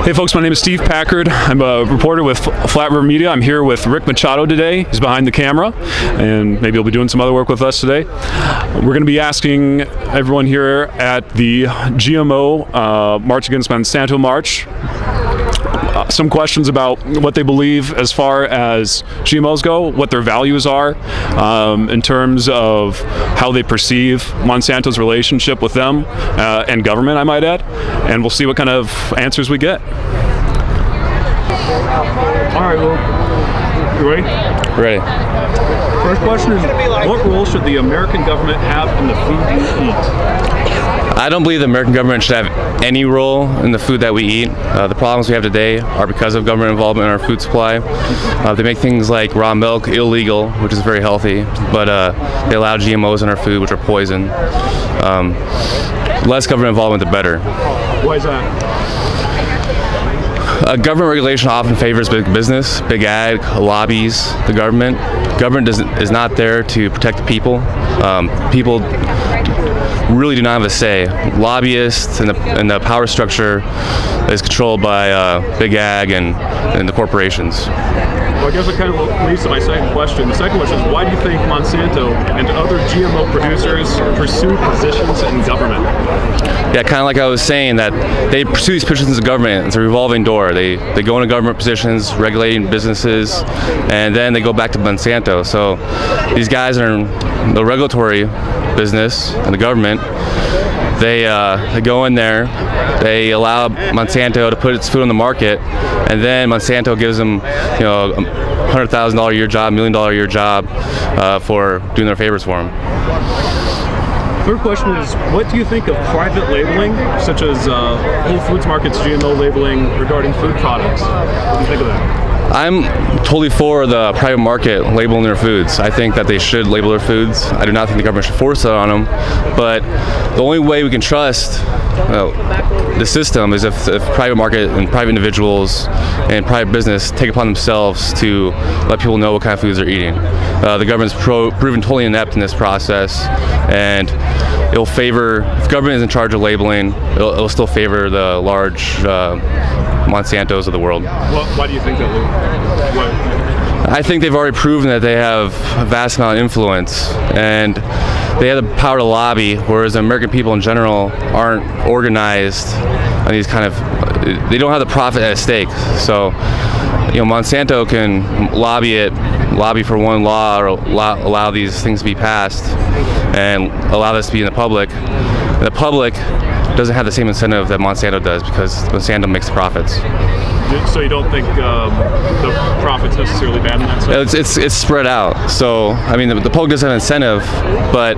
Hey folks, my name is Steve Packard. I'm a reporter with Flat River Media. I'm here with Rick Machado today. He's behind the camera, and maybe he'll be doing some other work with us today. We're going to be asking everyone here at the GMO March Against Monsanto March some questions about what they believe as far as GMOs go, what their values are, in terms of how they perceive Monsanto's relationship with them and government, I might add, and we'll see what kind of answers we get. All right, well, you ready? Ready. First question is, what role should the American government have in the food you eat? I don't believe the American government should have any role in the food that we eat. The problems we have today are because of government involvement in our food supply. They make things like raw milk illegal, which is very healthy, but they allow GMOs in our food, which are poison. Less government involvement, the better. Why is that? Government regulation often favors big business, big ag, lobbies the government. Government is not there to protect the people. People really do not have a say. Lobbyists and the power structure is controlled by big ag and the corporations. Well, I guess it kind of leads to my second question. The second question is, why do you think Monsanto and other GMO producers pursue positions in government? Yeah, kind of like I was saying, that they pursue these positions in government. It's a revolving door. They go into government positions, regulating businesses, and then they go back to Monsanto. So these guys are in the regulatory business and the government. They go in there, they allow Monsanto to put its food on the market, and then Monsanto gives them, a $100,000 a year job, $1 million a year job for doing their favors for them. Third question is, what do you think of private labeling, such as Whole Foods Market's GMO labeling regarding food products? What do you think of that? I'm totally for the private market labeling their foods. I think that they should label their foods. I do not think the government should force it on them. But the only way we can trust the system is if private market and private individuals and private business take upon themselves to let people know what kind of foods they're eating. The government's proven totally inept in this process, and it'll favor, if government is in charge of labeling, it'll still favor the large Monsantos of the world. Why do you think that, Luke? I think they've already proven that they have a vast amount of influence, and they have the power to lobby, whereas the American people in general aren't organized on these kind of, they don't have the profit at stake. So, Monsanto can lobby for one law, or allow these things to be passed and allow this to be in the public. And the public doesn't have the same incentive that Monsanto does, because Monsanto makes the profits. So you don't think the profit's necessarily bad in that sense? It's spread out. So I mean, the public doesn't have incentive, but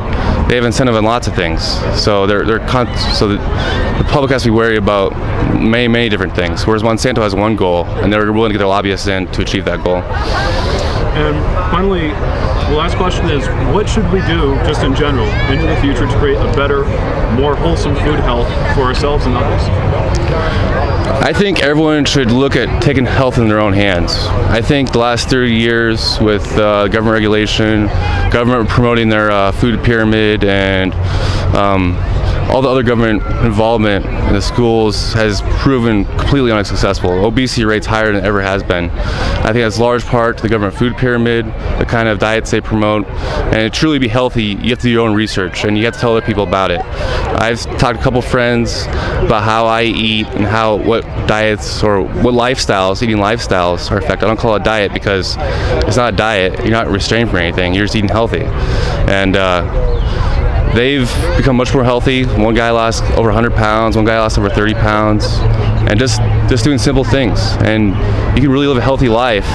they have incentive in lots of things. So the public has to be wary about many different things. Whereas Monsanto has one goal, and they're willing to get their lobbyists in to achieve that goal. And finally, the last question is, what should we do, just in general, into the future to create a better, more wholesome food health for ourselves and others? I think everyone should look at taking health in their own hands. I think the last 30 years with government regulation, government promoting their food pyramid, and all the other government involvement in the schools has proven completely unsuccessful. Obesity rates higher than it ever has been. I think that's large part to the government food pyramid, the kind of diets they promote. And to truly be healthy, you have to do your own research, and you have to tell other people about it. I've talked to a couple friends about how I eat and what diets or what eating lifestyles are affected. I don't call it a diet because it's not a diet. You're not restrained from anything. You're just eating healthy. And they've become much more healthy. One guy lost over 100 pounds, one guy lost over 30 pounds, and just doing simple things. And you can really live a healthy life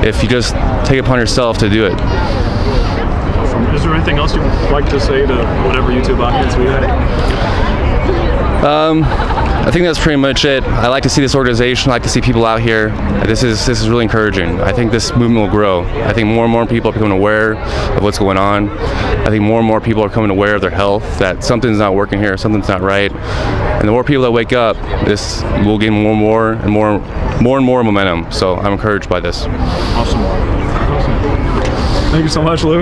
if you just take it upon yourself to do it. Is there anything else you'd like to say to whatever YouTube audience we had? I think that's pretty much it. I like to see this organization. I like to see people out here. This is really encouraging. I think this movement will grow. I think more and more people are becoming aware of what's going on. I think more and more people are becoming aware of their health, that something's not working here, something's not right. And the more people that wake up, this will gain more and more momentum. So I'm encouraged by this. Awesome. Thank you so much, Luke.